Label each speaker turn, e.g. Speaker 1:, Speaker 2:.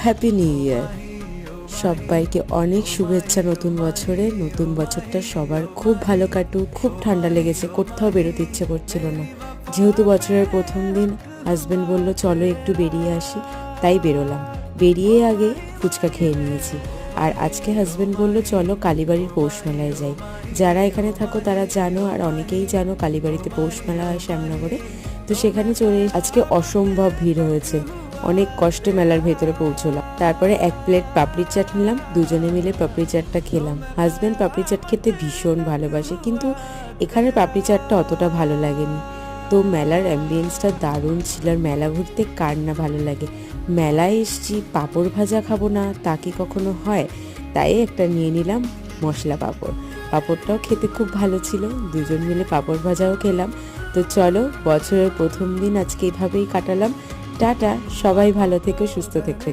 Speaker 1: Happy new year. সবাইকে অনেক শুভেচ্ছা নতুন বছরে। নতুন বছরটা সবার খুব ভালো কাটুক। খুব ঠান্ডা লেগেছে, কোথাও বেরোতে ইচ্ছে করছিল না। যেহেতু বছরের প্রথম দিন, হাজব্যান্ড বলল চলো একটু বেরিয়ে আসি, তাই বেরোলাম। বেরিয়ে আগে ফুচকা খেয়ে নিয়েছি। আর আজকে হাজব্যান্ড বলল চলো কালীবাড়ির পৌষ মেলায় যাই। যারা এখানে থাকো তারা জানো, আর অনেকেই জানো কালীবাড়িতে পৌষ মেলা হয় শ্যামনগরে। তো সেখানে চলে আজকে অসম্ভব ভিড় হয়েছে। অনেক কষ্টে মেলার ভেতরে পৌঁছলাম। তারপরে এক প্লেট পাপড়ি চাট নিলাম, দুজনে মিলে পাপড়ি চাটটা খেলাম। হাজব্যান্ড পাপড়ি চাট খেতে ভীষণ ভালোবাসে, কিন্তু এখানে পাপড়ি চাটটা অতটা ভালো লাগেনি। তো মেলার অ্যাম্বিয়েন্সটা দারুণ ছিল। আর মেলা ঘুরতে কার না ভালো লাগে। মেলায় এসছি, পাঁপড় ভাজা খাবো না তা কি কখনো হয়? তাই একটা নিয়ে নিলাম মশলা পাঁপড়। পাঁপড়টাও খেতে খুব ভালো ছিল, দুজন মিলে পাঁপড় ভাজাও খেলাম। তো চলো, বছরের প্রথম দিন আজকে এইভাবেই কাটালাম। টাটা, সবাই ভালো থেকো, সুস্থ থেকো।